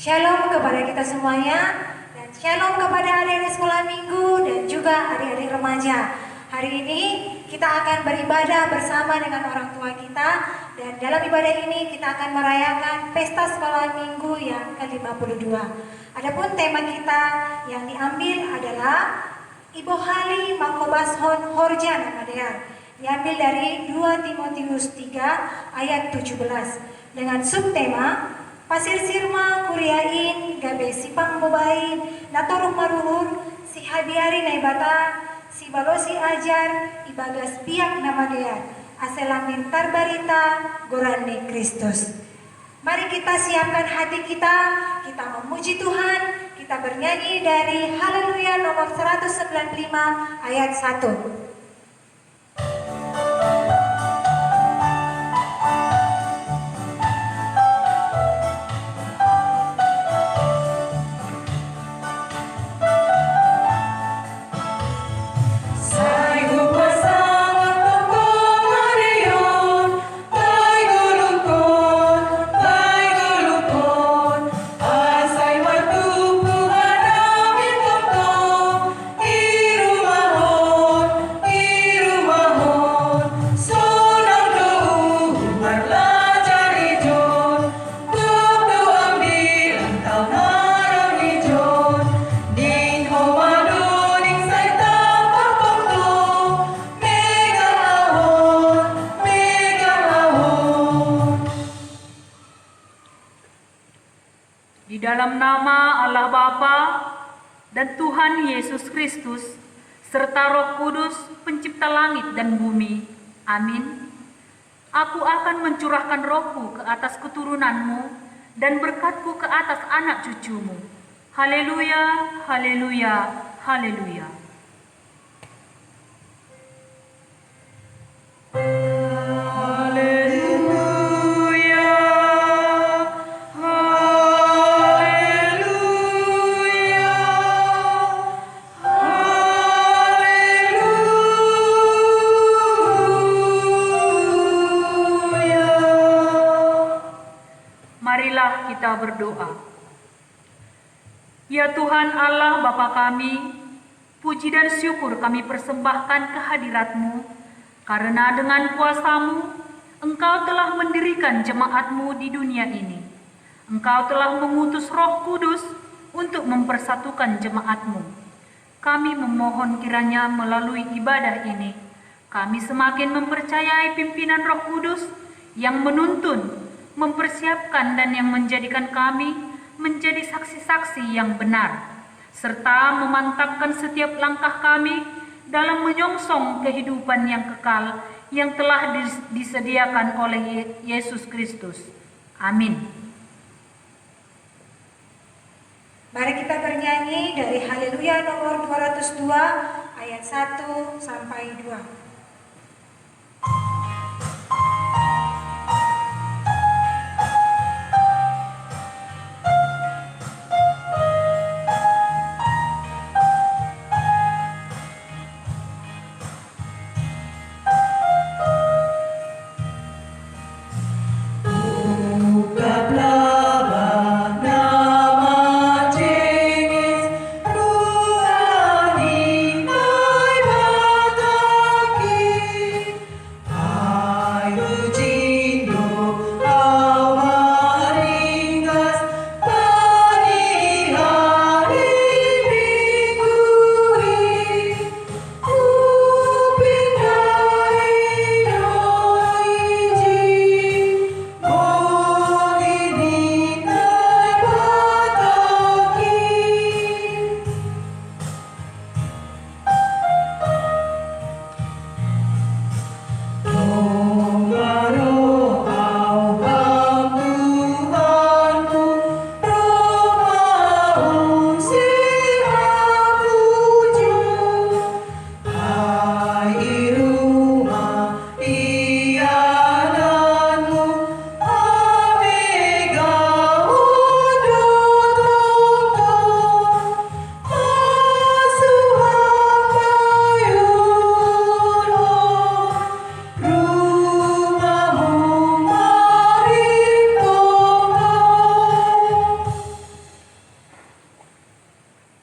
Shalom kepada kita semuanya, dan shalom kepada adik-adik sekolah minggu dan juga adik-adik remaja. Hari ini kita akan beribadah bersama dengan orang tua kita, dan dalam ibadah ini kita akan merayakan pesta sekolah minggu yang ke-52. Adapun tema kita yang diambil adalah Ibu Hali Makobashon Horja Namadea, diambil dari 2 Timotius 3 ayat 17 dengan subtema Pasir sirma kuriain gabe sipang bobain natoruk maruhur si habiari naibata si balosi ajar ibagas biak namadea aselamin tarbarita gorane Kristus. Mari kita siapkan hati kita memuji Tuhan, kita bernyanyi dari Haleluya nomor 195 ayat 1. Di dalam nama Allah Bapa dan Tuhan Yesus Kristus, serta Roh Kudus, pencipta langit dan bumi. Amin. Aku akan mencurahkan rohku ke atas keturunanmu dan berkatku ke atas anak cucumu. Haleluya, haleluya, haleluya. Marilah kita berdoa. Ya Tuhan Allah Bapa kami, puji dan syukur kami persembahkan kehadirat-Mu, karena dengan kuasa-Mu, Engkau telah mendirikan jemaat-Mu di dunia ini. Engkau telah mengutus Roh Kudus untuk mempersatukan jemaat-Mu. Kami memohon kiranya melalui ibadah ini, kami semakin mempercayai pimpinan Roh Kudus yang menuntun, mempersiapkan dan yang menjadikan kami menjadi saksi-saksi yang benar, serta memantapkan setiap langkah kami dalam menyongsong kehidupan yang kekal yang telah disediakan oleh Yesus Kristus. Amin. Mari kita bernyanyi dari Haleluya nomor 202 ayat 1 sampai 2. Rohani, my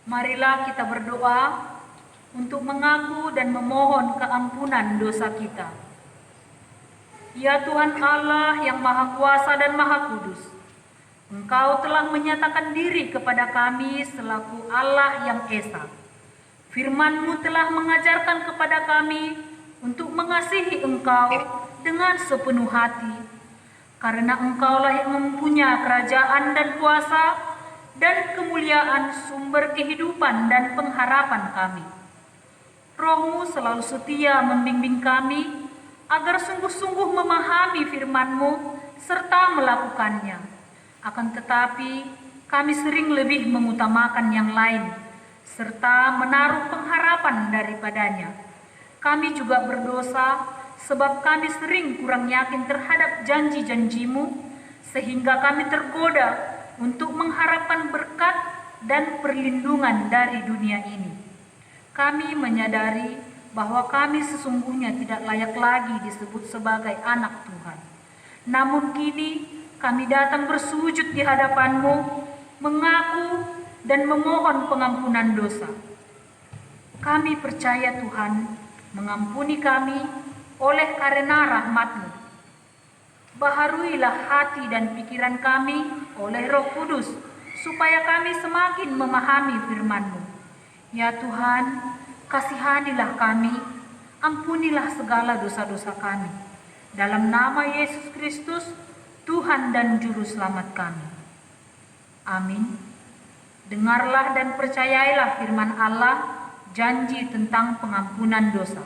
Marilah kita berdoa untuk mengaku dan memohon keampunan dosa kita. Ya Tuhan Allah yang Maha Kuasa dan Maha Kudus, Engkau telah menyatakan diri kepada kami selaku Allah yang Esa. Firman-Mu telah mengajarkan kepada kami untuk mengasihi Engkau dengan sepenuh hati, karena Engkaulah yang mempunyai kerajaan dan kuasa dan kemuliaan, sumber kehidupan dan pengharapan kami. Roh-Mu selalu setia membimbing kami agar sungguh-sungguh memahami firman-Mu serta melakukannya. Akan tetapi kami sering lebih mengutamakan yang lain serta menaruh pengharapan daripadanya. Kami juga berdosa sebab kami sering kurang yakin terhadap janji-janji-Mu, sehingga kami tergoda untuk mengharapkan berkat dan perlindungan dari dunia ini. Kami menyadari bahwa kami sesungguhnya tidak layak lagi disebut sebagai anak Tuhan. Namun kini kami datang bersujud di hadapan-Mu, mengaku dan memohon pengampunan dosa. Kami percaya Tuhan mengampuni kami oleh karena rahmat-Mu. Baharuilah hati dan pikiran kami oleh Roh Kudus, supaya kami semakin memahami firman-Mu. Ya Tuhan, kasihanilah kami, ampunilah segala dosa-dosa kami. Dalam nama Yesus Kristus, Tuhan dan Juru Selamat kami. Amin. Dengarlah dan percayailah firman Allah, janji tentang pengampunan dosa.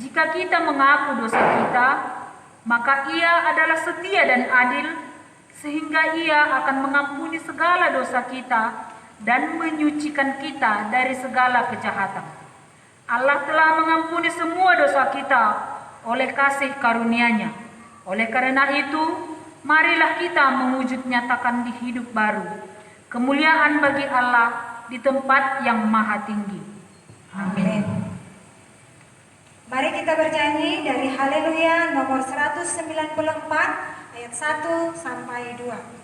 Jika kita mengaku dosa kita, maka Ia adalah setia dan adil, sehingga Ia akan mengampuni segala dosa kita dan menyucikan kita dari segala kejahatan. Allah telah mengampuni semua dosa kita oleh kasih karunia-Nya. Oleh karena itu, marilah kita mewujud nyatakan di hidup baru kemuliaan bagi Allah di tempat yang maha tinggi. Amin. Mari kita bernyanyi dari Haleluya nomor 194 ayat 1 sampai 2.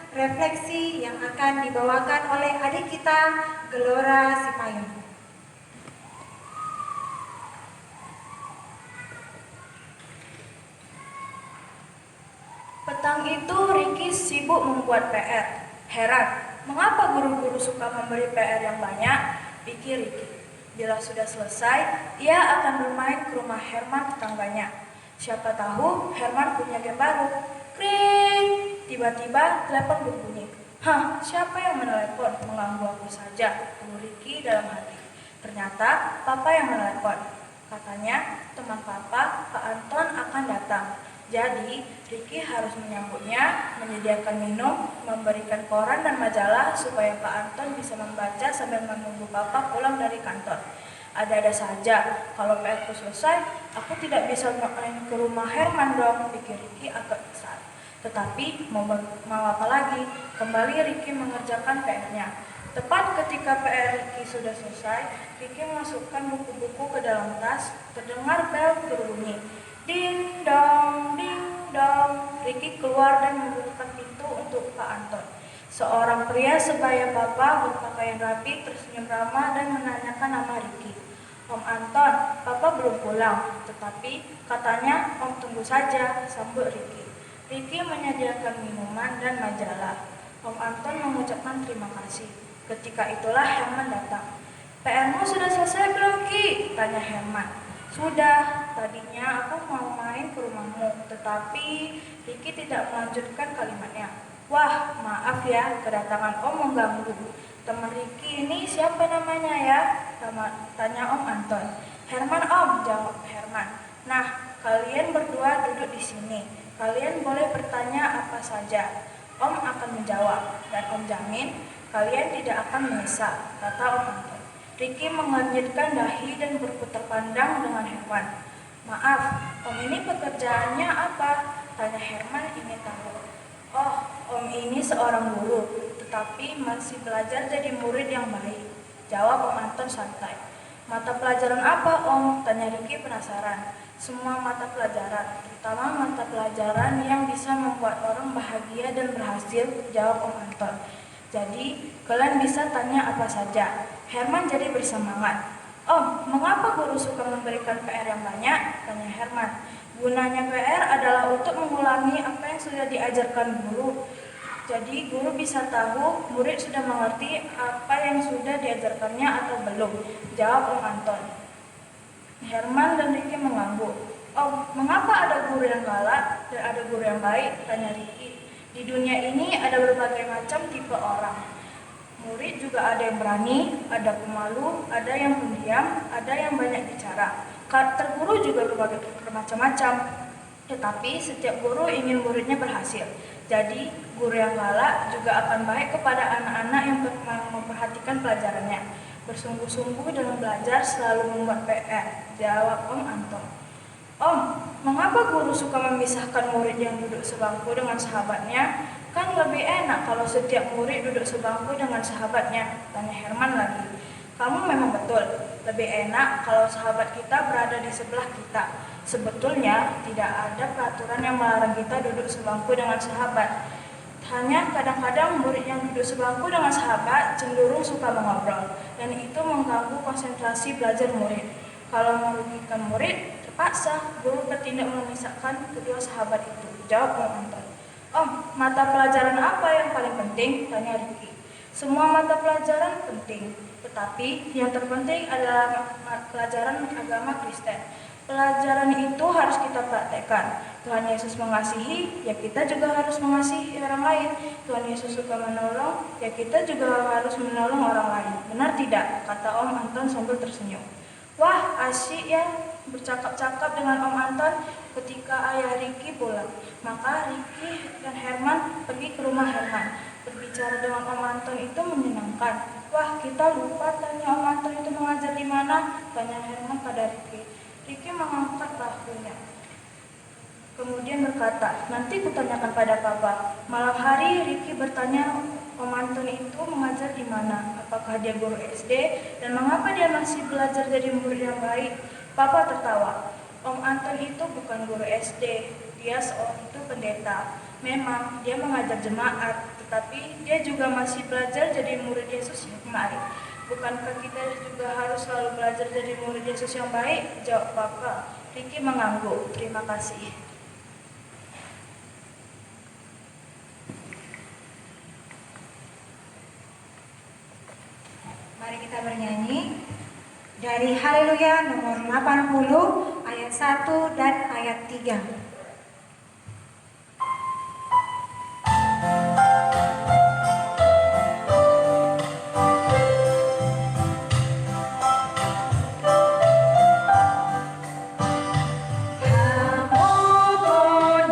Refleksi yang akan dibawakan oleh adik kita Gelora Sipayung. Petang itu Ricky sibuk membuat PR. Heran, mengapa guru-guru suka memberi PR yang banyak? Pikir Ricky. Bila sudah selesai, ia akan bermain ke rumah Herman tetangganya. Siapa tahu Herman punya game baru. Kring! Tiba-tiba telepon berbunyi. Hah, siapa yang menelepon? Mengganggu aku saja, tunggu Ricky dalam hati. Ternyata Papa yang menelepon. Katanya teman Papa, Pak Anton akan datang. Jadi, Ricky harus menyambutnya, menyediakan minum, memberikan koran dan majalah supaya Pak Anton bisa membaca sambil menunggu Papa pulang dari kantor. Ada-ada saja, kalau PR-ku selesai, aku tidak bisa main ke rumah Herman dong, pikir Ricky agak kesal. Tetapi, mau apa lagi? Kembali Ricky mengerjakan PR-nya. Tepat ketika PR Ricky sudah selesai, Ricky memasukkan buku-buku ke dalam tas, terdengar bel berbunyi. Ding dong, ding dong. Ricky keluar dan membuka pintu untuk Pak Anton. Seorang pria sebaya Papa berpakaian rapi tersenyum ramah dan menanyakan nama Ricky. Om Anton, Papa belum pulang, tetapi katanya Om tunggu saja, sambut Ricky. Ricky menyediakan minuman dan majalah. Om Anton mengucapkan terima kasih. Ketika itulah Herman datang. PR-mu sudah selesai belum, Ki? Tanya Herman. Sudah, tadinya aku mau main ke rumahmu, tetapi Ricky tidak melanjutkan kalimatnya. Wah, maaf ya, kedatangan Om mengganggu. Teman Ricky ini siapa namanya ya? Tanya Om Anton. Herman Om, jawab Herman. Nah, kalian berdua duduk di sini. Kalian boleh bertanya apa saja. Om akan menjawab, dan Om jamin kalian tidak akan menyesal, kata Om Anton. Ricky mengernyitkan dahi dan berputar pandang dengan Herman. Maaf, Om ini pekerjaannya apa? Tanya Herman ingin tahu. Oh, Om ini seorang guru, tetapi masih belajar jadi murid yang baik. Jawab Om Anton santai. Mata pelajaran apa, Om? Tanya Ricky penasaran. Semua mata pelajaran, terutama mata pelajaran yang bisa membuat orang bahagia dan berhasil, jawab Om Anton. Jadi, kalian bisa tanya apa saja. Herman jadi bersemangat. Om, mengapa guru suka memberikan PR yang banyak? Tanya Herman. Gunanya PR adalah untuk mengulangi apa yang sudah diajarkan guru. Jadi, guru bisa tahu murid sudah mengerti apa yang sudah diajarkannya atau belum. Jawab Om Anton. Herman dan Ricky mengangguk. Om, mengapa ada guru yang galak dan ada guru yang baik? Tanya Ricky. Di dunia ini ada berbagai macam tipe orang. Murid juga ada yang berani, ada pemalu, ada yang pendiam, ada yang banyak bicara. Karakter guru juga bermacam-macam. Tetapi setiap guru ingin muridnya berhasil. Jadi, guru yang galak juga akan baik kepada anak-anak yang memperhatikan pelajarannya. Bersungguh-sungguh dalam belajar selalu membuat PR, jawab Om Anton. Om, mengapa guru suka memisahkan murid yang duduk sebangku dengan sahabatnya? Kan lebih enak kalau setiap murid duduk sebangku dengan sahabatnya, tanya Herman lagi. Kamu memang betul, lebih enak kalau sahabat kita berada di sebelah kita. Sebetulnya tidak ada peraturan yang melarang kita duduk sebangku dengan sahabat. Hanya kadang-kadang murid yang duduk sebangku dengan sahabat cenderung suka mengobrol, dan itu mengganggu konsentrasi belajar murid. Kalau merugikan murid, terpaksa guru bertindak memisahkan kedua sahabat itu, jawab Om Anton. Om, mata pelajaran apa yang paling penting? Tanya Ricky. Semua mata pelajaran penting, tetapi yang terpenting adalah pelajaran agama Kristen. Pelajaran itu harus kita praktekkan. Tuhan Yesus mengasihi, ya kita juga harus mengasihi orang lain. Tuhan Yesus suka menolong, ya kita juga harus menolong orang lain. Benar tidak? Kata Om Anton sambil tersenyum. Wah, asyik ya bercakap-cakap dengan Om Anton ketika ayah Ricky pulang. Maka Ricky dan Herman pergi ke rumah Herman. Berbicara dengan Om Anton itu menyenangkan. Wah, kita lupa tanya Om Anton itu mengajar di mana? Tanya Herman pada Ricky. Ricky mengangkat bahunya. Kemudian berkata, nanti kutanyakan pada Papa. Malam hari Ricky bertanya Om Anton itu mengajar di mana? Apakah dia guru SD? Dan mengapa dia masih belajar jadi murid yang baik? Papa tertawa. Om Anton itu bukan guru SD. Dia seorang itu pendeta. Memang dia mengajar jemaat, tetapi dia juga masih belajar jadi murid Yesus yang baik. Bukankah kita juga harus selalu belajar jadi murid Yesus yang baik? Jawab Papa. Ricky mengangguk. Terima kasih. Mari kita bernyanyi dari Haleluya nomor 80 ayat 1 dan ayat 3. Hamoto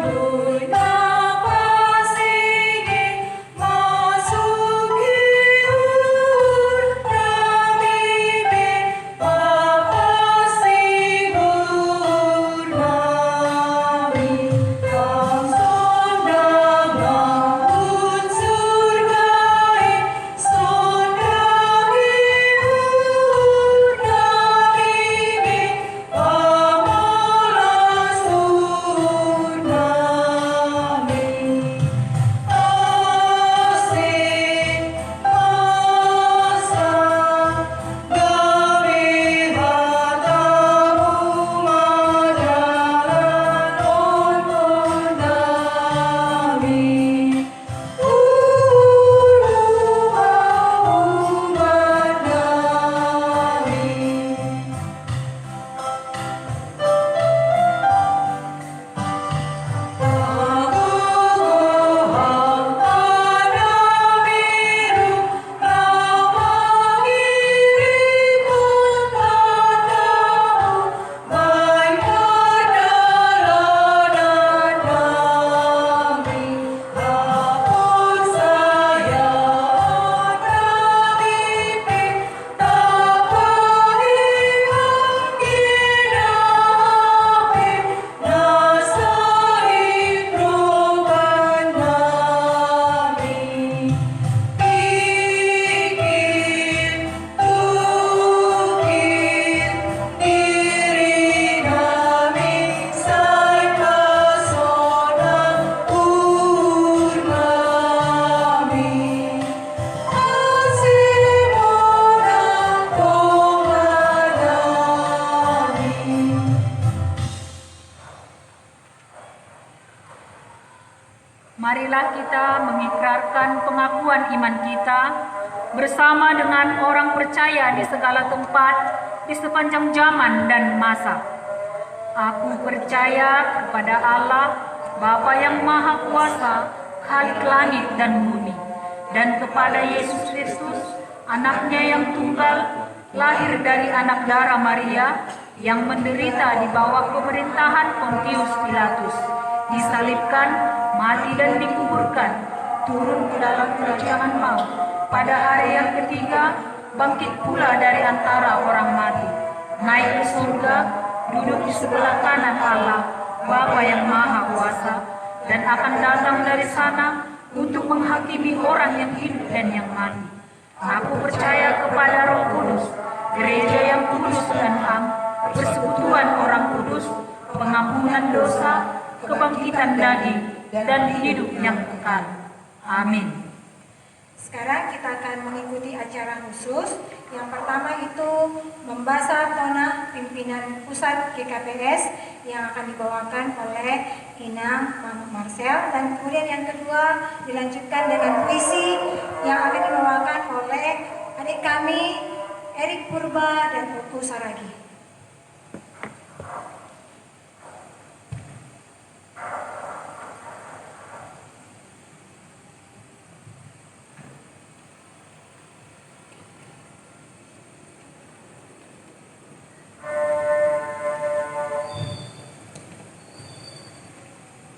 akan pengakuan iman kita bersama dengan orang percaya di segala tempat di sepanjang zaman dan masa. Aku percaya kepada Allah, Bapa yang Maha Kuasa, Khalik langit dan bumi, dan kepada Yesus Kristus, anaknya yang tunggal, lahir dari anak darah Maria, yang menderita di bawah pemerintahan Pontius Pilatus, disalibkan, mati dan dikuburkan, turun ke dalam kerajaan maut, pada hari yang ketiga, bangkit pula dari antara orang mati, naik ke surga, duduk di sebelah kanan Allah, Bapa yang Maha Kuasa, dan akan datang dari sana untuk menghakimi orang yang hidup dan yang mati. Aku percaya kepada Roh Kudus, gereja yang kudus dan am, persekutuan orang kudus, pengampunan dosa, kebangkitan daging, dan hidup yang kekal. Amin. Sekarang kita akan mengikuti acara khusus. Yang pertama itu membasuh tanah pimpinan pusat GKPS yang akan dibawakan oleh Inang Mama Marcel, dan kemudian yang kedua dilanjutkan dengan puisi yang akan dibawakan oleh adik kami Erik Purba dan Uku Saragi.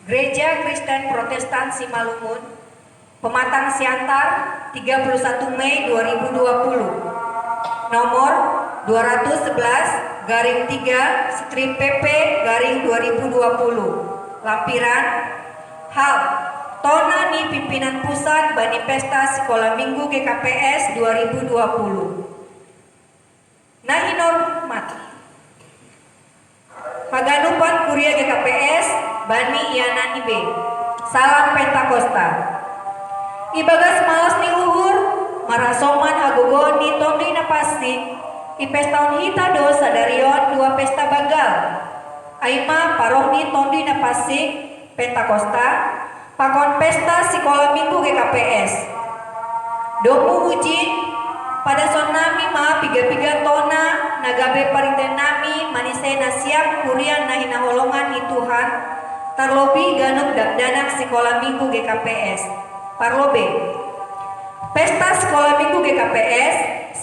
Gereja Kristen Protestan Simalungun, Pematang Siantar, 31 Mei 2020. Nomor 211-3/2020. Lampiran hal Tona ni pimpinan pusat Bani Pesta Sekolah Minggu GKPS 2020. Nahi hormat Paganupan Kuria GKPS Bani Iana Ibe. Salam Pentakosta. Ibagas malas ni uhur, marasoman agogo ni tondi na pasti, ipestaun hita do sadarion dua pesta bagal. Aima paroh ni tondi na pasti, Pentakosta, pakon pesta sekolah minggu GKPS. Domu uji, pada sonami ma piga-piga tona, nagabe parinten nami, manisay na siap kurian na hinaholongan ni Tuhan, tarlobi ganuk dakdanak sekolah minggu GKPS. Parlobe pesta sekolah minggu GKPS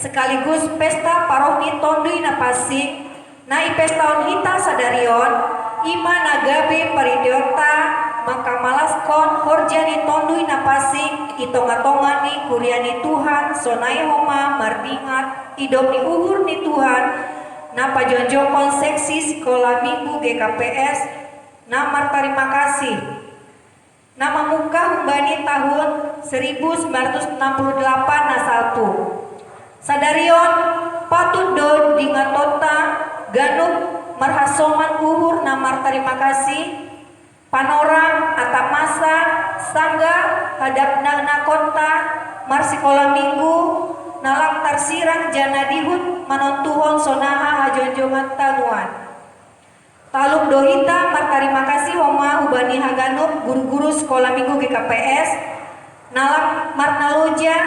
sekaligus pesta parohni tondui na pasik na ipestaun hita sadarion ima nagabe paridiota mangkamalaskon horjani tondui na pasik itonga-tonga ni kuriani Tuhan sonai homa mardingat idom ni uhur ni Tuhan na pajonjokon seksi sekolah minggu GKPS na martarima kasih. Nama muka Humbani tahun 1968 nasaltu. Sadarion patut do dingatota ganuk marhasoman uhur namar terima kasih panorang atamasa sangga hadap na kota mar sekolah minggu nalang tarsirang jana dihut manontuhon sonaha hajonjongan tanuan. Taluk dohita martarima kasih homa Hubani Haganuk guru-guru sekolah minggu GKPS nalang marnaloja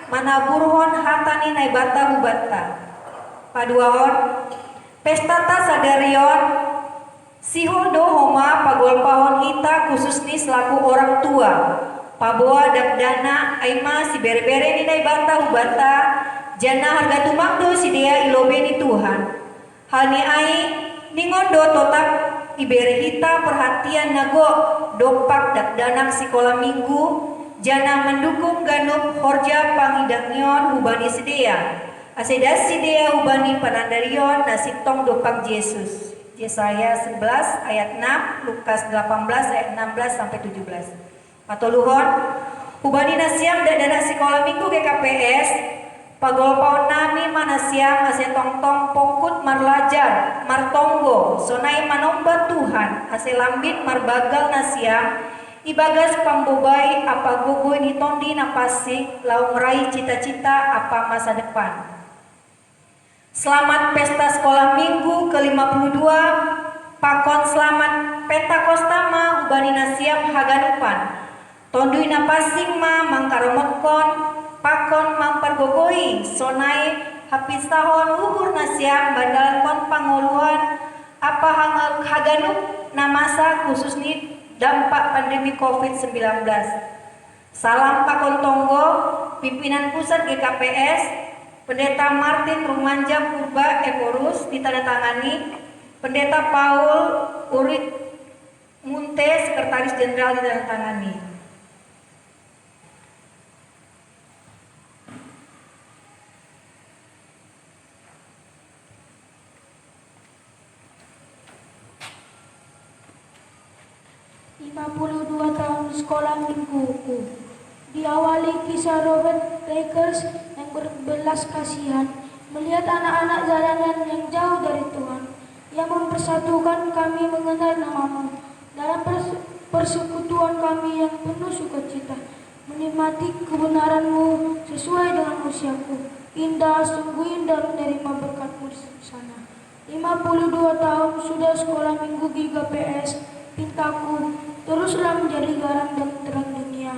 manaburhon hatani naibata hubata paduahon pestata sadarion sihodo homa pagolpahon hita khususni selaku orang tua paboa dakdana aima si bere-bere ni naibata hubata jana harga tumakdo si dia ilobe ni Tuhan hal ni ai ningondo totak ibere hita perhatian nago dopak dakdanak sekolah minggu jana mendukung ganuk horja pangidangnion hubani sedia asedas sedia hubani panandarion nasitong dopak Yesus. Yesaya 11 ayat 6, Lukas 18 ayat 16 sampai 17. Patoluhon hubani nasiam dakdanak sekolah minggu GKPS pagolpaon nami manasiam ase tongtong pongkut marlajar martonggo sonai manomba Tuhan ase lambit marbagal nasiam ibagas pambobai apa gugoy ni tondi napasik lau meraih cita-cita apa masa depan. Selamat pesta sekolah minggu ke-52 pakon selamat Pentakosta ma hubani nasiam haganupan Tondui napasing ma mangkaromekon pakon mampergogoi sonai hapis tahun uhur nasiam bandalan kon pangoluan apa haganuk namasa khusus ni dampak pandemi COVID-19. Salam Pakon Tonggo, pimpinan pusat GKPS, Pendeta Martin Rumanja Purba Ekorus ditandatangani, Pendeta Paul Urit Munte Sekretaris Jenderal ditandatangani. Dua tahun sekolah mingguku. Diawali kisah Robert Lakers yang berbelas kasihan melihat anak-anak jalanan yang jauh dari Tuhan. Yang mempersatukan kami mengenal namamu. Dalam persekutuan kami yang penuh sukacita, menikmati kebenaranmu sesuai dengan usiaku. Indah, sungguh indah menerima berkatmu di sana. 52 tahun sudah sekolah minggu GKPS. Pintaku, teruslah menjadi garam dan terang dunia.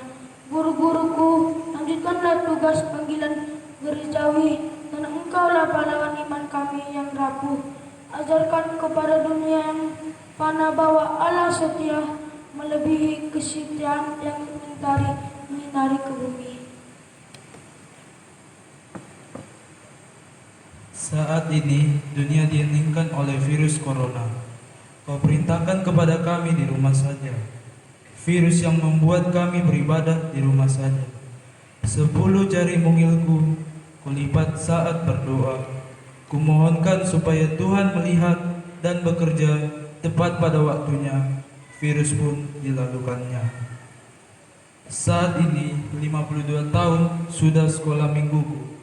Guru-guruku, lanjutkanlah tugas panggilan gerejawi, dan engkaulah pahlawan iman kami yang rapuh. Ajarkan kepada dunia yang fana bahwa Allah setia, melebihi kesetiaan yang menyinari ke bumi. Saat ini dunia diheningkan oleh virus corona. Kau perintahkan kepada kami di rumah saja. Virus yang membuat kami beribadah di rumah saja. 10 jari mungilku kulipat saat berdoa. Kumohonkan supaya Tuhan melihat dan bekerja tepat pada waktunya. Virus pun dilalukannya. Saat ini 52 tahun sudah sekolah mingguku.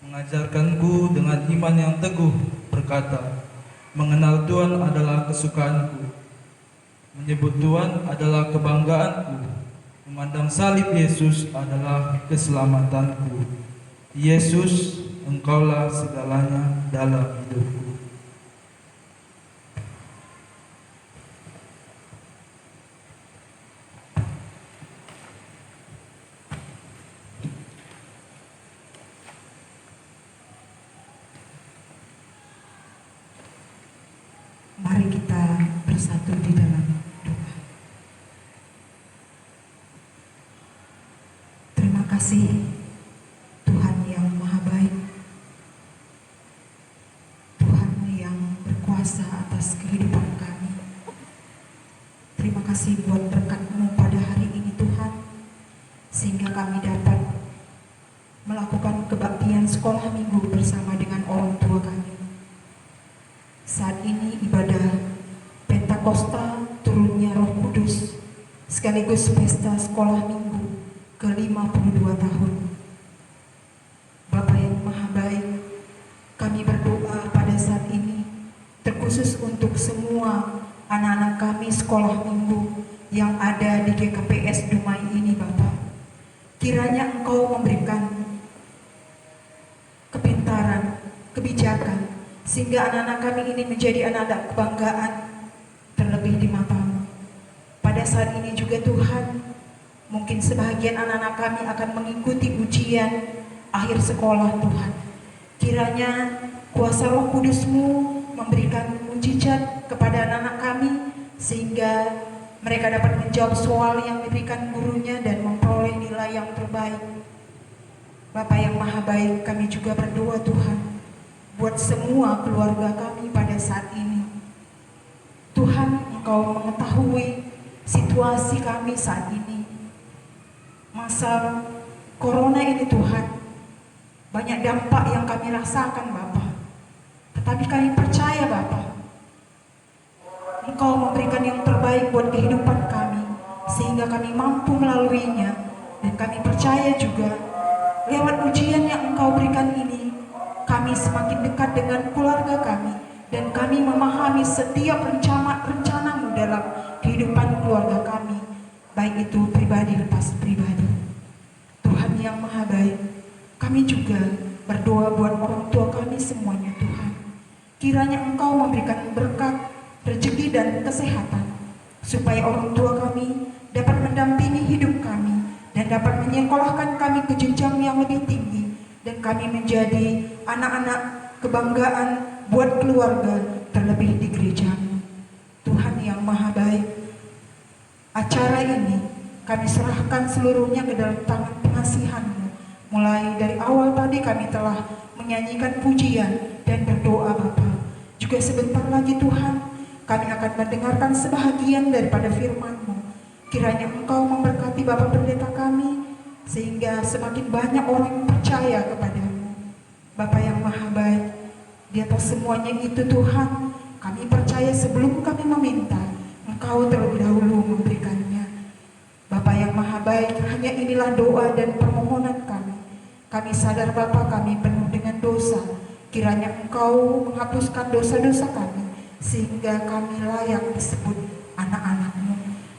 Mengajarkanku dengan iman yang teguh berkata, mengenal Tuhan adalah kesukaanku. Menyebut Tuhan adalah kebanggaanku. Memandang salib Yesus adalah keselamatanku. Yesus, Engkaulah segalanya dalam hidupku. Mari kita bersatu di dalam doa. Terima kasih Tuhan yang Maha Baik, Tuhan yang berkuasa atas kehidupan kami. Terima kasih buat berkat-Mu pada hari ini Tuhan, sehingga kami dapat melakukan kebaktian sekolah minggu bersama dengan orang tua kami. Saat ini ibadah Pentakosta turunnya Roh Kudus sekaligus pesta sekolah minggu ke-52 tahun. Bapa yang Maha Baik, kami berdoa pada saat ini terkhusus untuk semua anak-anak kami sekolah minggu yang ada di GKPS Dumai ini Bapa. Kiranya Engkau memberikan kepintaran, kebijakan, sehingga anak-anak kami ini menjadi anak-anak kebanggaan terlebih di mata-Mu. Pada saat ini juga Tuhan, mungkin sebahagian anak-anak kami akan mengikuti ujian akhir sekolah Tuhan. Kiranya kuasa Roh Kudus-Mu memberikan mujizat kepada anak-anak kami, sehingga mereka dapat menjawab soal yang diberikan gurunya dan memperoleh nilai yang terbaik. Bapa yang Maha Baik, kami juga berdoa Tuhan buat semua keluarga kami pada saat ini. Tuhan, Engkau mengetahui situasi kami saat ini. Masa corona ini Tuhan, banyak dampak yang kami rasakan Bapa. Tetapi kami percaya Bapa, Engkau memberikan yang terbaik buat kehidupan kami, sehingga kami mampu melaluinya. Dan kami percaya juga lewat ujian yang Engkau berikan ini, kami semakin dekat dengan keluarga kami, dan kami memahami setiap rencana-Mu dalam kehidupan keluarga kami, baik itu pribadi lepas pribadi. Tuhan yang Maha Baik, kami juga berdoa buat orang tua kami semuanya Tuhan. Kiranya Engkau memberikan berkat, rezeki dan kesehatan, supaya orang tua kami dapat mendampingi hidup kami yang dapat menyekolahkan kami ke jenjang yang lebih tinggi, dan kami menjadi anak-anak kebanggaan buat keluarga, terlebih di gereja-Mu. Tuhan yang Maha Baik, acara ini kami serahkan seluruhnya ke dalam tangan pengasihan-Mu. Mulai dari awal tadi kami telah menyanyikan pujian dan berdoa Bapa. Juga sebentar lagi Tuhan, kami akan mendengarkan sebahagian daripada firman-Mu. Kiranya Engkau memberkati Bapak Pendeta kami, sehingga semakin banyak orang yang percaya kepada-Mu. Bapa yang Maha Baik, di atas semuanya itu Tuhan, kami percaya sebelum kami meminta, Engkau terlebih dahulu memberikannya. Bapa yang Maha Baik, hanya inilah doa dan permohonan kami. Kami sadar Bapa, kami penuh dengan dosa. Kiranya Engkau menghapuskan dosa-dosa kami, sehingga kami layak disebut anak-anak-Mu.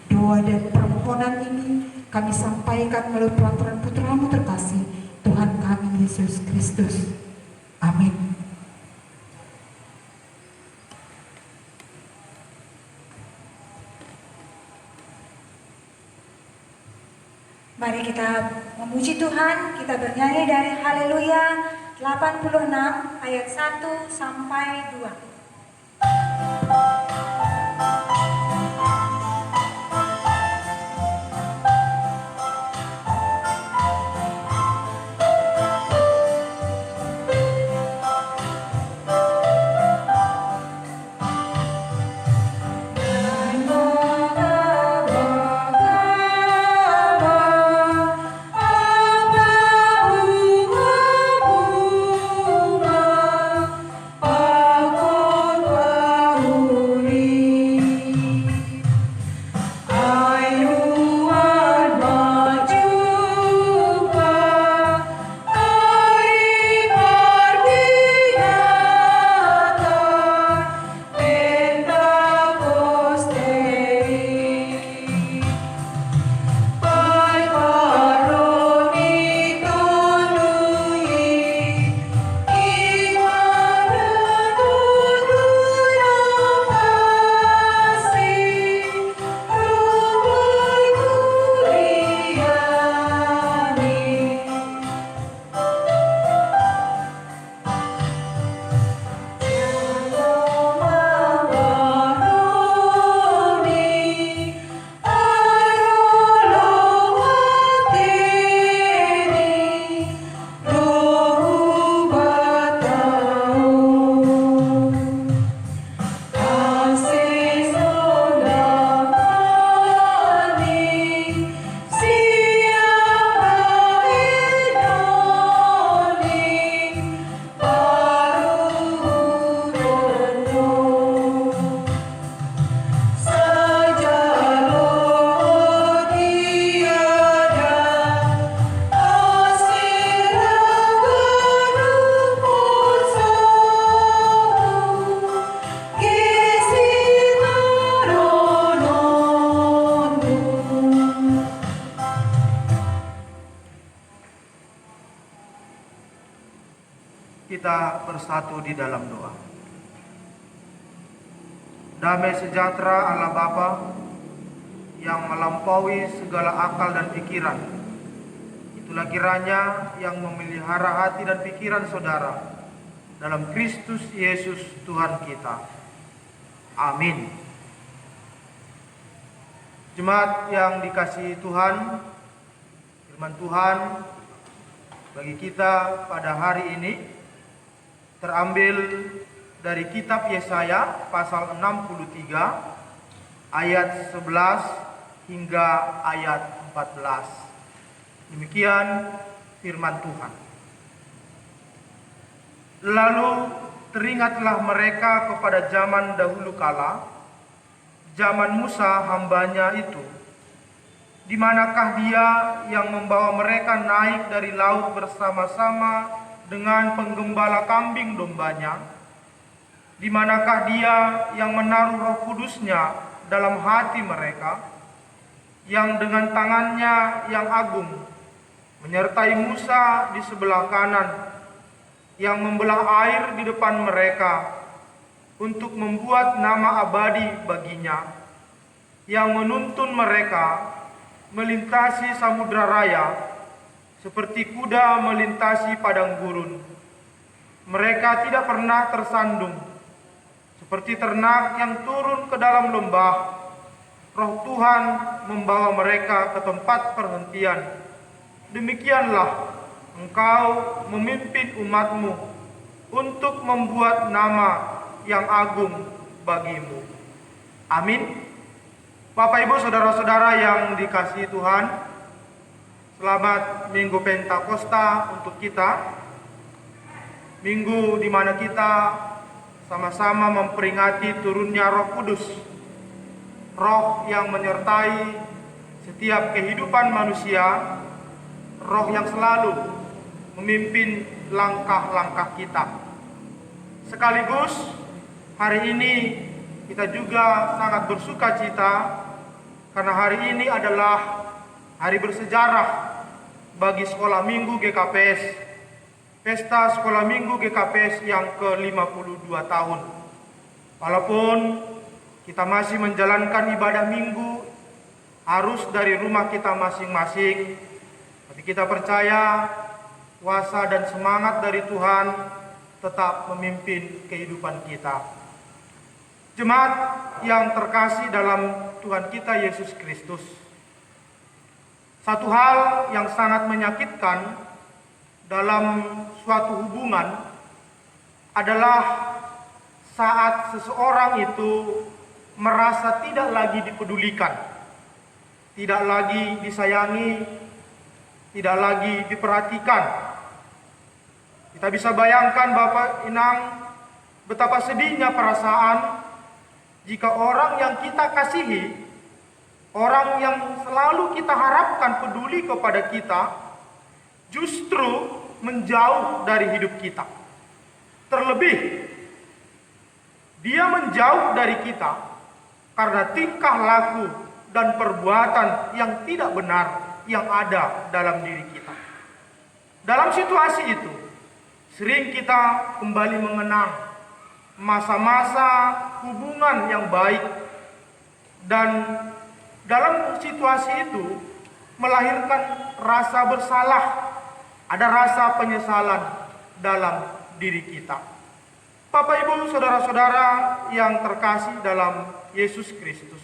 Doa dan permohonan ini kami sampaikan melalui perantaran Putra-Mu terkasih, Tuhan kami Yesus Kristus. Amin. Mari kita memuji Tuhan, kita bernyanyi dari Haleluya 86 ayat 1 sampai 2. Kita bersatu di dalam doa. Damai sejahtera Allah Bapa yang melampaui segala akal dan pikiran, itulah kiranya yang memelihara hati dan pikiran saudara dalam Kristus Yesus Tuhan kita. Amin. Jemaat yang dikasihi Tuhan, firman Tuhan bagi kita pada hari ini terambil dari kitab Yesaya pasal 63 ayat 11 hingga ayat 14. Demikian firman Tuhan. Lalu teringatlah mereka kepada zaman dahulu kala, zaman Musa hambanya itu. Di manakah dia yang membawa mereka naik dari laut bersama-sama dengan penggembala kambing dombanya? Di manakah dia yang menaruh Roh Kudusnya dalam hati mereka, yang dengan tangannya yang agung menyertai Musa di sebelah kanan, yang membelah air di depan mereka untuk membuat nama abadi baginya, yang menuntun mereka melintasi samudra raya seperti kuda melintasi padang gurun. Mereka tidak pernah tersandung, seperti ternak yang turun ke dalam lembah. Roh Tuhan membawa mereka ke tempat perhentian. Demikianlah Engkau memimpin umat-Mu untuk membuat nama yang agung bagimu. Amin. Bapak Ibu saudara-saudara yang dikasihi Tuhan, selamat Minggu Pentakosta untuk kita. Minggu di mana kita sama-sama memperingati turunnya Roh Kudus, Roh yang menyertai setiap kehidupan manusia, Roh yang selalu memimpin langkah-langkah kita. Sekaligus hari ini kita juga sangat bersuka cita karena hari ini adalah hari bersejarah bagi Sekolah Minggu GKPS, Pesta Sekolah Minggu GKPS yang ke-52 tahun. Walaupun kita masih menjalankan ibadah minggu harus dari rumah kita masing-masing, tapi kita percaya kuasa dan semangat dari Tuhan tetap memimpin kehidupan kita. Jemaat yang terkasih dalam Tuhan kita Yesus Kristus, satu hal yang sangat menyakitkan dalam suatu hubungan adalah saat seseorang itu merasa tidak lagi dipedulikan, tidak lagi disayangi, tidak lagi diperhatikan. Kita bisa bayangkan Bapak Inang betapa sedihnya perasaan jika orang yang kita kasihi, orang yang selalu kita harapkan peduli kepada kita, justru menjauh dari hidup kita. Terlebih, dia menjauh dari kita karena tingkah laku dan perbuatan yang tidak benar yang ada dalam diri kita. Dalam situasi itu, sering kita kembali mengenang masa-masa hubungan yang baik, dan dalam situasi itu melahirkan rasa bersalah, ada rasa penyesalan dalam diri kita. Bapak Ibu saudara-saudara yang terkasih dalam Yesus Kristus,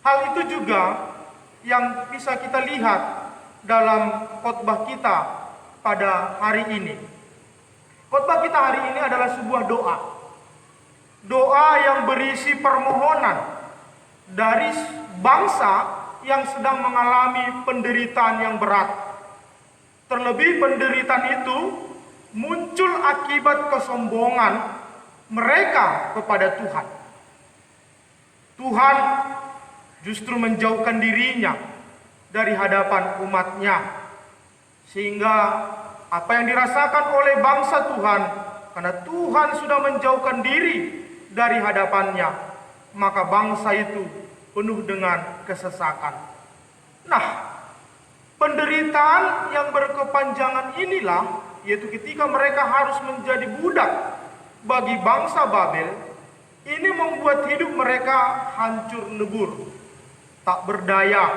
hal itu juga yang bisa kita lihat dalam khotbah kita pada hari ini. Khotbah kita hari ini adalah sebuah doa. Doa yang berisi permohonan dari bangsa yang sedang mengalami penderitaan yang berat. Terlebih penderitaan itu muncul akibat kesombongan mereka kepada Tuhan. Tuhan justru menjauhkan dirinya dari hadapan umatnya, sehingga apa yang dirasakan oleh bangsa Tuhan, karena Tuhan sudah menjauhkan diri dari hadapannya, maka bangsa itu penuh dengan kesesakan. Nah, penderitaan yang berkepanjangan inilah, yaitu ketika mereka harus menjadi budak bagi bangsa Babel, ini membuat hidup mereka hancur lebur, tak berdaya,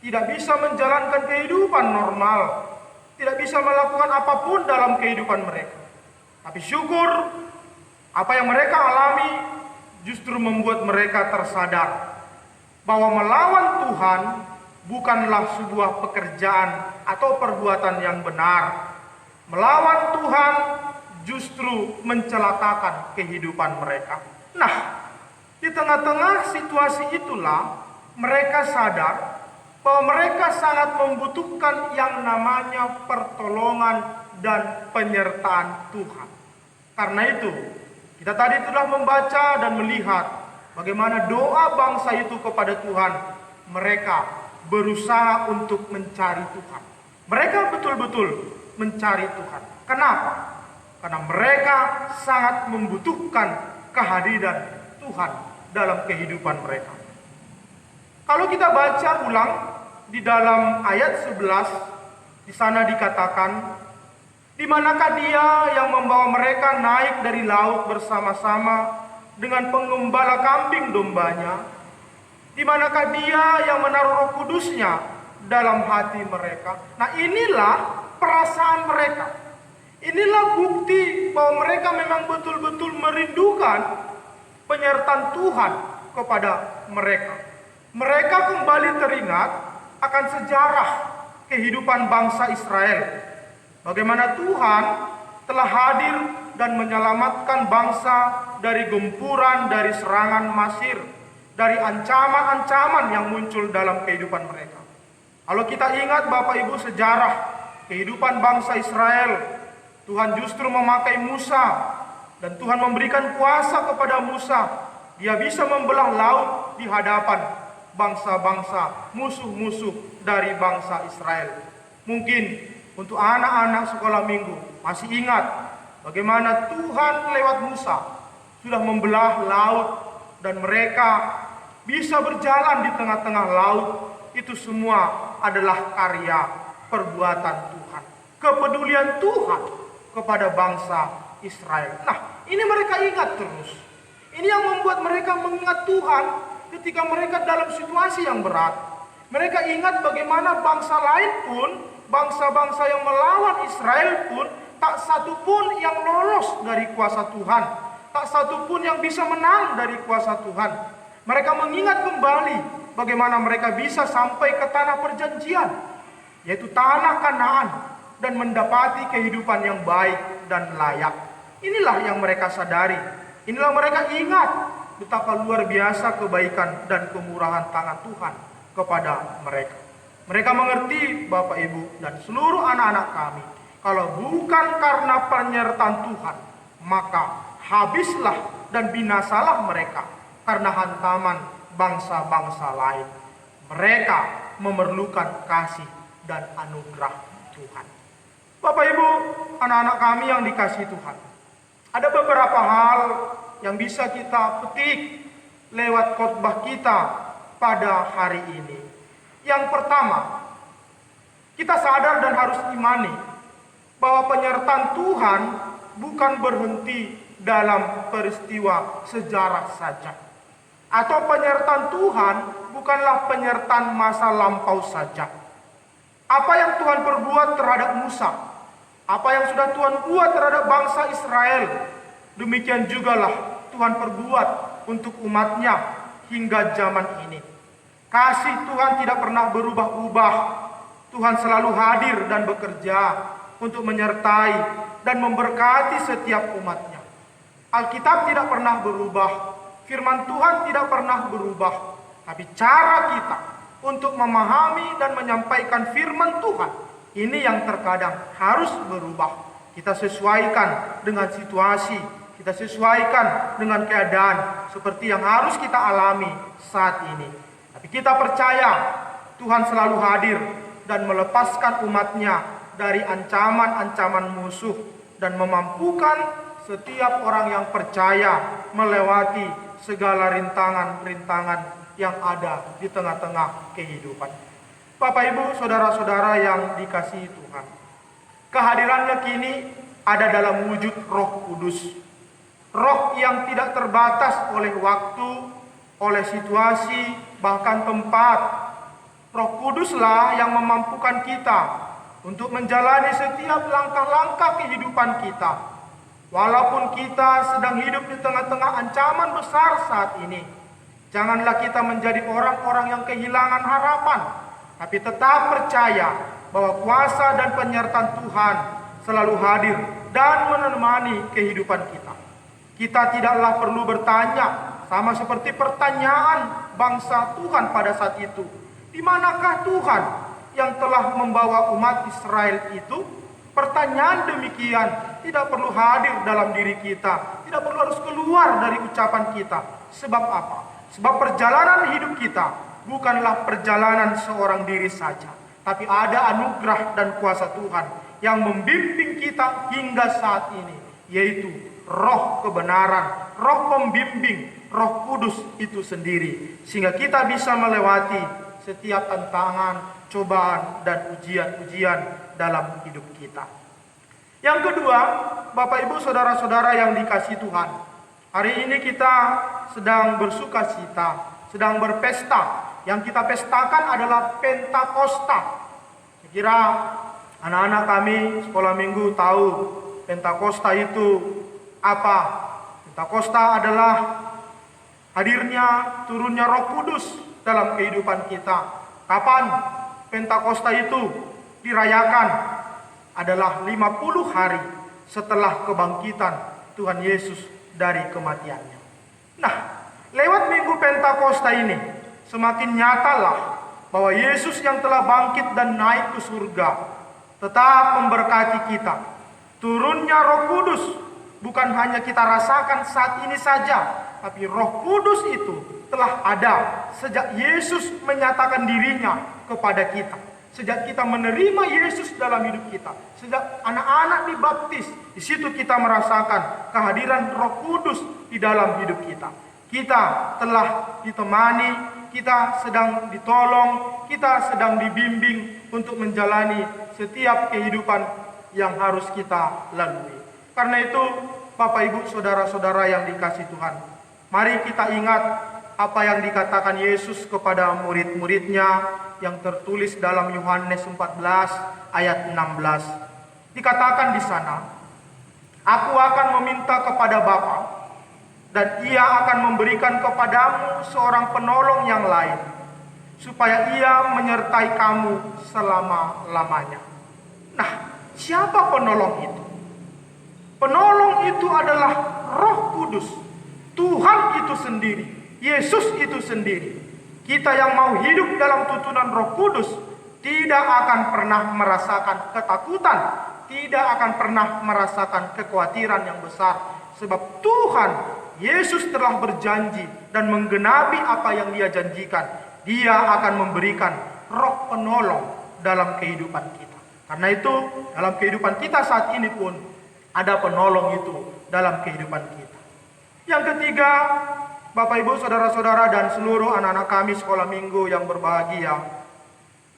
tidak bisa menjalankan kehidupan normal, tidak bisa melakukan apapun dalam kehidupan mereka. Tapi syukur, apa yang mereka alami justru membuat mereka tersadar bahwa melawan Tuhan bukanlah sebuah pekerjaan atau perbuatan yang benar. Melawan Tuhan justru mencelakakan kehidupan mereka. Nah, di tengah-tengah situasi itulah mereka sadar bahwa mereka sangat membutuhkan yang namanya pertolongan dan penyertaan Tuhan. Karena itu, kita tadi telah membaca dan melihat bagaimana doa bangsa itu kepada Tuhan. Mereka berusaha untuk mencari Tuhan. Mereka betul-betul mencari Tuhan. Kenapa? Karena mereka sangat membutuhkan kehadiran Tuhan dalam kehidupan mereka. Kalau kita baca ulang di dalam ayat 11, di sana dikatakan, di manakah Dia yang membawa mereka naik dari laut bersama-sama dengan penggembala kambing dombanya, Di manakah Dia yang menaruh Roh Kudus-Nya dalam hati mereka? Nah, inilah perasaan mereka. Inilah bukti bahwa mereka memang betul-betul merindukan penyertaan Tuhan kepada mereka. Mereka kembali teringat akan sejarah kehidupan bangsa Israel. Bagaimana Tuhan telah hadir dan menyelamatkan bangsa dari gempuran, dari serangan Mesir, dari ancaman-ancaman yang muncul dalam kehidupan mereka. Kalau kita ingat Bapak Ibu sejarah kehidupan bangsa Israel, Tuhan justru memakai Musa dan Tuhan memberikan kuasa kepada Musa. Dia bisa membelah laut di hadapan bangsa-bangsa, musuh-musuh dari bangsa Israel. Mungkin untuk anak-anak sekolah minggu masih ingat bagaimana Tuhan lewat Musa sudah membelah laut dan mereka bisa berjalan di tengah-tengah laut. Itu semua adalah karya perbuatan Tuhan, kepedulian Tuhan kepada bangsa Israel. Nah, ini mereka ingat terus. Ini yang membuat mereka mengingat Tuhan ketika mereka dalam situasi yang berat. Mereka ingat bagaimana bangsa lain pun, bangsa-bangsa yang melawan Israel pun, tak satu pun yang lolos dari kuasa Tuhan. Tak satu pun yang bisa menang dari kuasa Tuhan. Mereka mengingat kembali bagaimana mereka bisa sampai ke tanah perjanjian, yaitu tanah Kanaan, dan mendapati kehidupan yang baik dan layak. Inilah yang mereka sadari. Inilah mereka ingat betapa luar biasa kebaikan dan kemurahan tangan Tuhan kepada mereka. Mereka mengerti, Bapak Ibu dan seluruh anak-anak kami, kalau bukan karena penyertaan Tuhan, maka habislah dan binasalah mereka karena hantaman bangsa-bangsa lain. Mereka memerlukan kasih dan anugerah Tuhan. Bapak Ibu, anak-anak kami yang dikasihi Tuhan, ada beberapa hal yang bisa kita petik lewat khotbah kita pada hari ini. Yang pertama, kita sadar dan harus imani bahwa penyertaan Tuhan bukan berhenti dalam peristiwa sejarah saja. Atau penyertaan Tuhan bukanlah penyertaan masa lampau saja. Apa yang Tuhan perbuat terhadap Musa, apa yang sudah Tuhan buat terhadap bangsa Israel, demikian jugalah Tuhan perbuat untuk umatnya hingga zaman ini. Kasih Tuhan tidak pernah berubah-ubah. Tuhan selalu hadir dan bekerja untuk menyertai dan memberkati setiap umatnya. Alkitab tidak pernah berubah. Firman Tuhan tidak pernah berubah, tapi cara kita untuk memahami dan menyampaikan firman Tuhan ini yang terkadang harus berubah. Kita sesuaikan dengan situasi, kita sesuaikan dengan keadaan seperti yang harus kita alami saat ini. Tapi kita percaya Tuhan selalu hadir dan melepaskan umatnya dari ancaman-ancaman musuh dan memampukan setiap orang yang percaya melewati segala rintangan-rintangan yang ada di tengah-tengah kehidupan. Bapak Ibu, saudara-saudara yang dikasihi Tuhan, kehadirannya kini ada dalam wujud Roh Kudus. Roh yang tidak terbatas oleh waktu, oleh situasi, bahkan tempat. Roh Kuduslah yang memampukan kita untuk menjalani setiap langkah-langkah kehidupan kita. Walaupun kita sedang hidup di tengah-tengah ancaman besar saat ini, janganlah kita menjadi orang-orang yang kehilangan harapan, tapi tetap percaya bahwa kuasa dan penyertaan Tuhan selalu hadir dan menemani kehidupan kita. Kita tidaklah perlu bertanya, sama seperti pertanyaan bangsa Tuhan pada saat itu, di manakah Tuhan yang telah membawa umat Israel itu? Pertanyaan demikian tidak perlu hadir dalam diri kita, tidak perlu harus keluar dari ucapan kita. Sebab apa? Sebab perjalanan hidup kita bukanlah perjalanan seorang diri saja, tapi ada anugerah dan kuasa Tuhan yang membimbing kita hingga saat ini, yaitu Roh kebenaran, Roh pembimbing, Roh Kudus itu sendiri, sehingga kita bisa melewati setiap tantangan, cobaan, dan ujian-ujian dalam hidup kita. Yang kedua, Bapak Ibu saudara-saudara yang dikasihi Tuhan, hari ini kita sedang bersuka cita sedang berpesta. Yang kita pestakan adalah Pentakosta. Saya kira anak-anak kami sekolah minggu tahu Pentakosta itu apa. Pentakosta adalah hadirnya, turunnya Roh Kudus dalam kehidupan kita. Kapan Pentakosta itu dirayakan? Adalah 50 hari setelah kebangkitan Tuhan Yesus dari kematiannya. Nah, lewat minggu Pentakosta ini semakin nyatalah bahwa Yesus yang telah bangkit dan naik ke surga tetap memberkati kita. Turunnya Roh Kudus bukan hanya kita rasakan saat ini saja, tapi Roh Kudus itu telah ada sejak Yesus menyatakan dirinya kepada kita. Sejak kita menerima Yesus dalam hidup kita, sejak anak-anak dibaptis, di situ kita merasakan kehadiran Roh Kudus di dalam hidup kita. Kita telah ditemani, kita sedang ditolong, kita sedang dibimbing untuk menjalani setiap kehidupan yang harus kita lalui. Karena itu, Bapak Ibu Saudara-saudara yang dikasihi Tuhan, mari kita ingat apa yang dikatakan Yesus kepada murid-muridnya yang tertulis dalam Yohanes 14 ayat 16. Dikatakan di sana, "Aku akan meminta kepada Bapa, dan Ia akan memberikan kepadamu seorang penolong yang lain, supaya Ia menyertai kamu selama-lamanya." Nah, siapa penolong itu? Penolong itu adalah Roh Kudus, Tuhan itu sendiri, Yesus itu sendiri. Kita yang mau hidup dalam tuntunan Roh Kudus tidak akan pernah merasakan ketakutan, tidak akan pernah merasakan kekhawatiran yang besar, sebab Tuhan Yesus telah berjanji dan menggenapi apa yang Dia janjikan. Dia akan memberikan Roh penolong dalam kehidupan kita. Karena itu, dalam kehidupan kita saat ini pun ada penolong itu dalam kehidupan kita. Yang ketiga, Bapak Ibu Saudara-saudara dan seluruh anak-anak kami sekolah minggu yang berbahagia,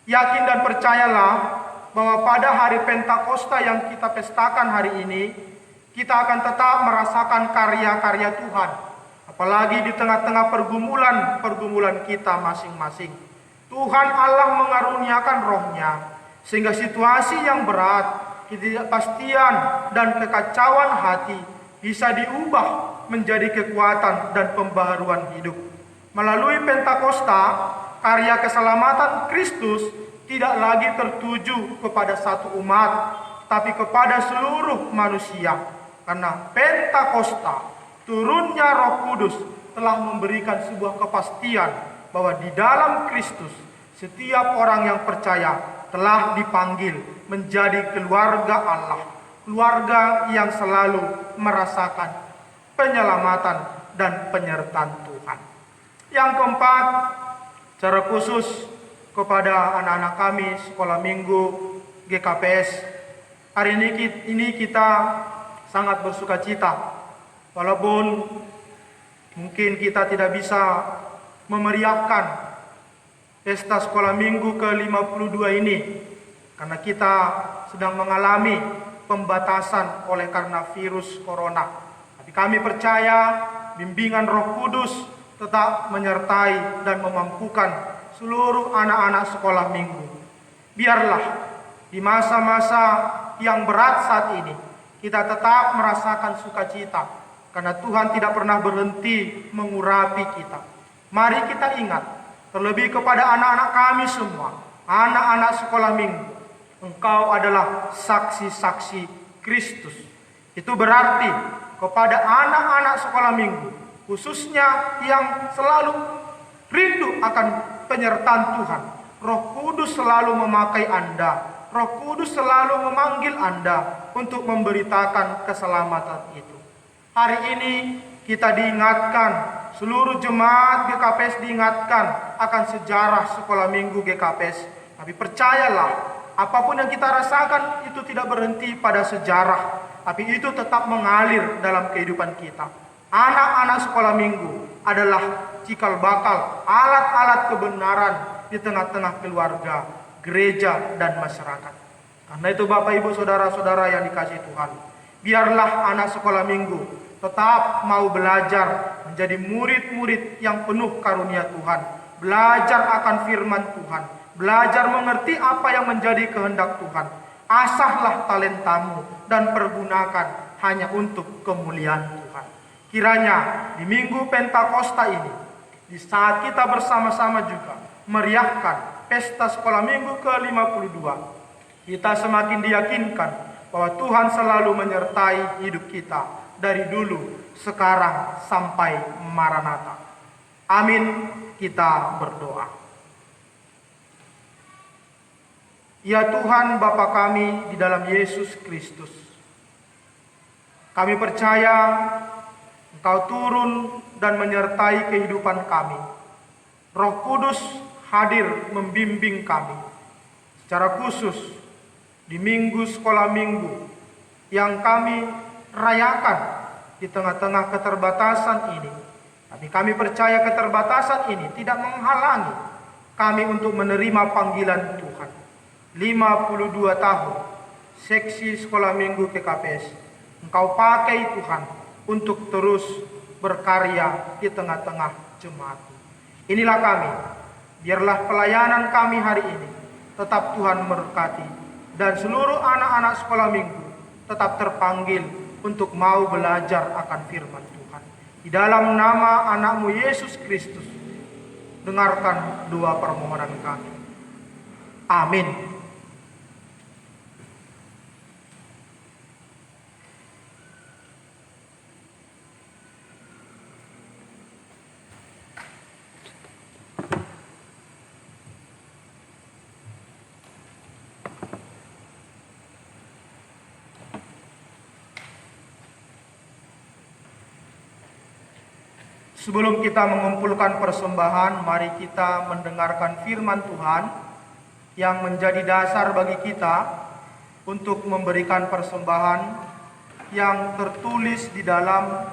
yakin dan percayalah bahwa pada hari Pentakosta yang kita pestakan hari ini, kita akan tetap merasakan karya-karya Tuhan. Apalagi di tengah-tengah pergumulan kita masing-masing. Tuhan Allah mengaruniakan Roh-Nya, sehingga situasi yang berat, ketidakpastian dan kekacauan hati bisa diubah menjadi kekuatan dan pembaharuan hidup. Melalui Pentakosta, karya keselamatan Kristus tidak lagi tertuju kepada satu umat, tapi kepada seluruh manusia. Karena Pentakosta, turunnya Roh Kudus telah memberikan sebuah kepastian bahwa di dalam Kristus setiap orang yang percaya telah dipanggil menjadi keluarga Allah, keluarga yang selalu merasakan penyelamatan dan penyertaan Tuhan. Yang keempat, secara khusus kepada anak-anak kami sekolah minggu GKPS, hari ini kita sangat bersuka cita, walaupun mungkin kita tidak bisa memeriahkan pesta sekolah minggu ke-52 ini, karena kita sedang mengalami pembatasan oleh karena virus corona. Tapi kami percaya bimbingan Roh Kudus tetap menyertai dan memampukan seluruh anak-anak sekolah minggu. Biarlah di masa-masa yang berat saat ini, kita tetap merasakan sukacita, karena Tuhan tidak pernah berhenti mengurapi kita. Mari kita ingat, terlebih kepada anak-anak kami semua, anak-anak sekolah minggu, engkau adalah saksi-saksi Kristus. Itu berarti kepada anak-anak sekolah minggu, khususnya yang selalu rindu akan penyertaan Tuhan, Roh Kudus selalu memakai Anda, Roh Kudus selalu memanggil Anda untuk memberitakan keselamatan itu. Hari ini kita diingatkan, seluruh jemaat GKPS diingatkan akan sejarah sekolah minggu GKPS. Tapi percayalah, apapun yang kita rasakan itu tidak berhenti pada sejarah, tapi itu tetap mengalir dalam kehidupan kita. Anak-anak sekolah minggu adalah cikal bakal, alat-alat kebenaran di tengah-tengah keluarga, gereja, dan masyarakat. Karena itu Bapak Ibu Saudara-saudara yang dikasihi Tuhan, biarlah anak sekolah minggu tetap mau belajar menjadi murid-murid yang penuh karunia Tuhan, belajar akan firman Tuhan, belajar mengerti apa yang menjadi kehendak Tuhan. Asahlah talentamu dan pergunakan hanya untuk kemuliaan Tuhan. Kiranya di Minggu Pentakosta ini, di saat kita bersama-sama juga meriahkan pesta sekolah minggu ke-52, kita semakin diyakinkan bahwa Tuhan selalu menyertai hidup kita dari dulu, sekarang, sampai Maranatha. Amin. Kita berdoa. Ya Tuhan Bapa kami di dalam Yesus Kristus, kami percaya Engkau turun dan menyertai kehidupan kami. Roh Kudus hadir membimbing kami secara khusus di minggu sekolah minggu yang kami rayakan di tengah-tengah keterbatasan ini. Tapi kami percaya keterbatasan ini tidak menghalangi kami untuk menerima panggilan Tuhan. 52 tahun seksi sekolah minggu KKPS, Engkau pakai Tuhan untuk terus berkarya di tengah-tengah jemaat. Inilah kami, biarlah pelayanan kami hari ini tetap Tuhan memberkati, dan seluruh anak-anak sekolah minggu tetap terpanggil untuk mau belajar akan firman Tuhan. Di dalam nama anakmu Yesus Kristus, dengarkan doa permohonan kami. Amin. Sebelum kita mengumpulkan persembahan, mari kita mendengarkan firman Tuhan yang menjadi dasar bagi kita untuk memberikan persembahan yang tertulis di dalam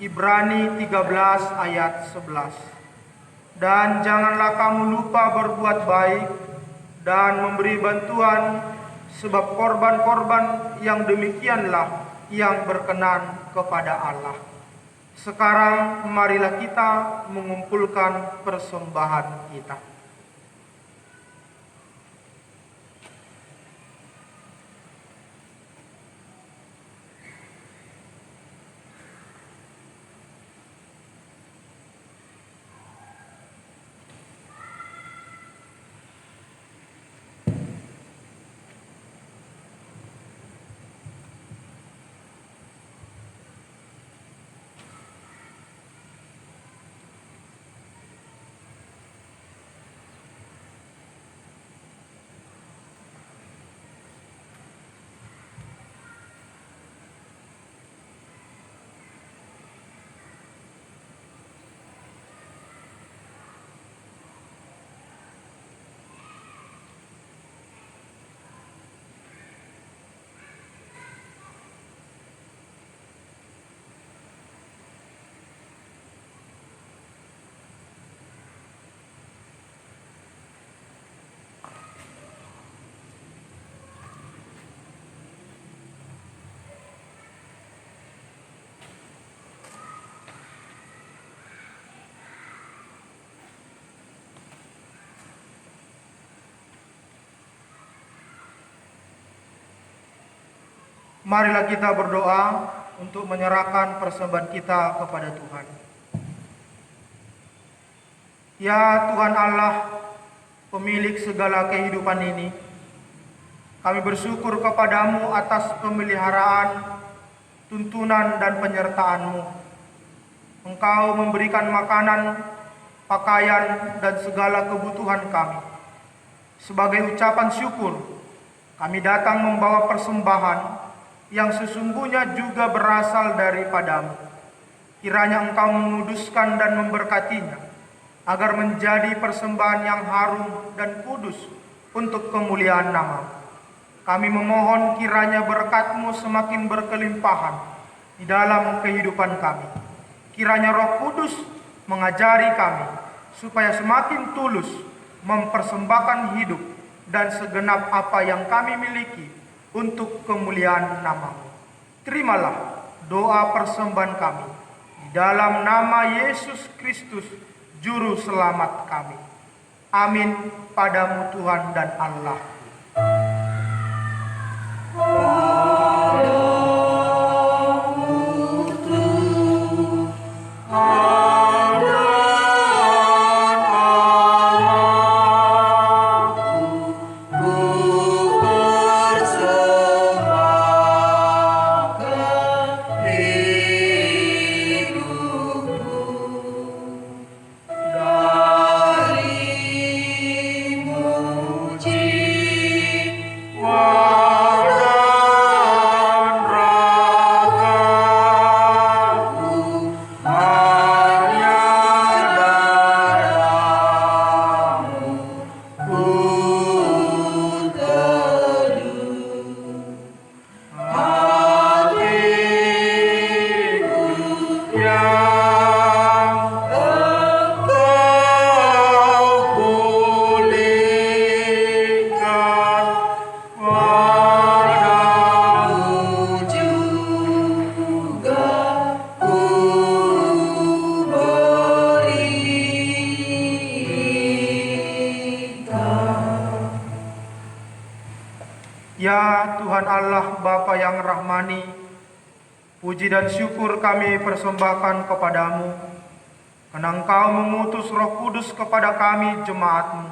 Ibrani 13 ayat 11. Dan janganlah kamu lupa berbuat baik dan memberi bantuan, sebab korban-korban yang demikianlah yang berkenan kepada Allah. Sekarang marilah kita mengumpulkan persembahan kita. Marilah kita berdoa untuk menyerahkan persembahan kita kepada Tuhan. Ya Tuhan Allah, pemilik segala kehidupan ini, kami bersyukur kepadamu atas pemeliharaan, tuntunan dan penyertaan-Mu. Engkau memberikan makanan, pakaian, dan segala kebutuhan kami. Sebagai ucapan syukur, kami datang membawa persembahan yang sesungguhnya juga berasal daripadamu. Kiranya Engkau menguduskan dan memberkatinya, agar menjadi persembahan yang harum dan kudus untuk kemuliaan nama-Mu. Kami memohon kiranya berkat-Mu semakin berkelimpahan di dalam kehidupan kami. Kiranya Roh Kudus mengajari kami supaya semakin tulus mempersembahkan hidup dan segenap apa yang kami miliki untuk kemuliaan nama-Mu. Terimalah doa persembahan kami. Di dalam nama Yesus Kristus, Juru Selamat kami. Amin. Padamu Tuhan dan Allah. Ya Tuhan Allah Bapa yang rahmani, puji dan syukur kami persembahkan kepadamu, karena Engkau mengutus Roh Kudus kepada kami jemaat-Mu.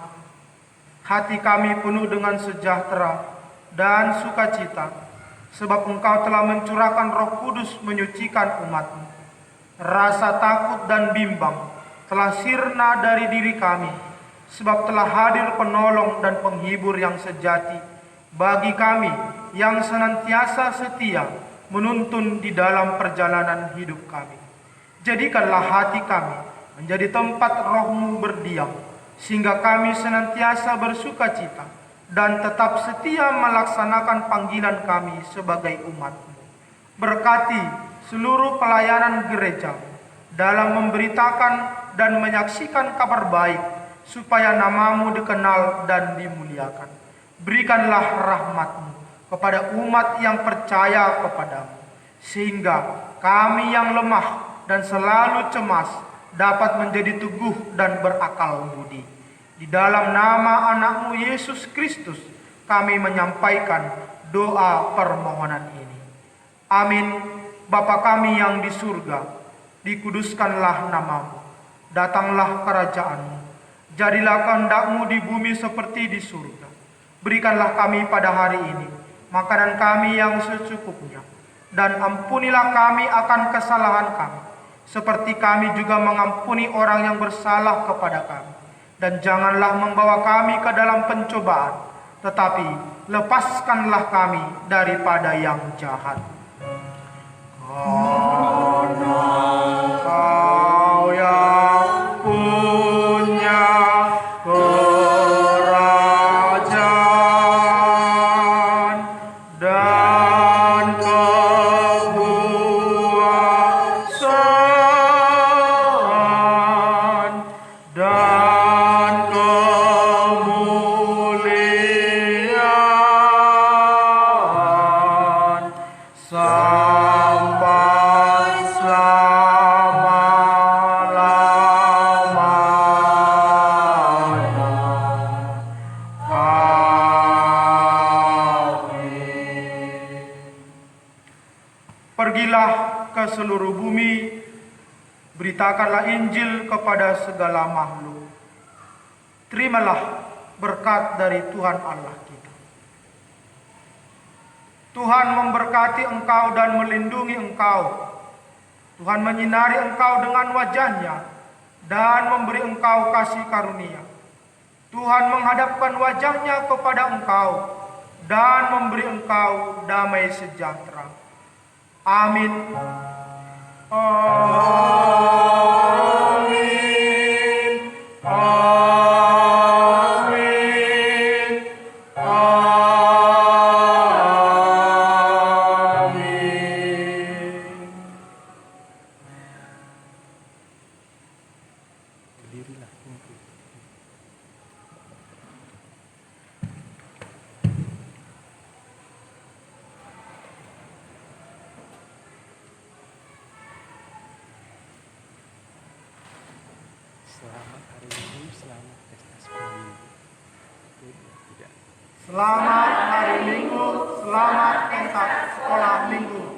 Hati kami penuh dengan sejahtera dan sukacita, sebab Engkau telah mencurahkan Roh Kudus menyucikan umat-Mu. Rasa takut dan bimbang telah sirna dari diri kami, sebab telah hadir penolong dan penghibur yang sejati bagi kami yang senantiasa setia menuntun di dalam perjalanan hidup kami. Jadikanlah hati kami menjadi tempat Roh-Mu berdiam, sehingga kami senantiasa bersukacita dan tetap setia melaksanakan panggilan kami sebagai umat-Mu. Berkati seluruh pelayanan gereja dalam memberitakan dan menyaksikan kabar baik, supaya nama-Mu dikenal dan dimuliakan. Berikanlah rahmat-Mu kepada umat yang percaya kepadamu, sehingga kami yang lemah dan selalu cemas dapat menjadi teguh dan berakal budi. Di dalam nama anak-Mu Yesus Kristus kami menyampaikan doa permohonan ini. Amin. Bapa kami yang di surga, dikuduskanlah nama-Mu, datanglah kerajaan-Mu, jadilah kehendak-Mu di bumi seperti di surga. Berikanlah kami pada hari ini makanan kami yang secukupnya, dan ampunilah kami akan kesalahan kami, seperti kami juga mengampuni orang yang bersalah kepada kami. Dan janganlah membawa kami ke dalam pencobaan, tetapi lepaskanlah kami daripada yang jahat. Karena Kau yang punya seluruh bumi, beritakanlah Injil kepada segala makhluk. Terimalah berkat dari Tuhan Allah kita. Tuhan memberkati engkau dan melindungi engkau. Tuhan menyinari engkau dengan wajah-Nya dan memberi engkau kasih karunia. Tuhan menghadapkan wajah-Nya kepada engkau dan memberi engkau damai sejahtera. Amin. Amin. Amin. Amin. Berdirilah. Selamat hari Minggu, selamat pesta sekolah Minggu. Selamat hari Minggu, selamat pesta sekolah Minggu.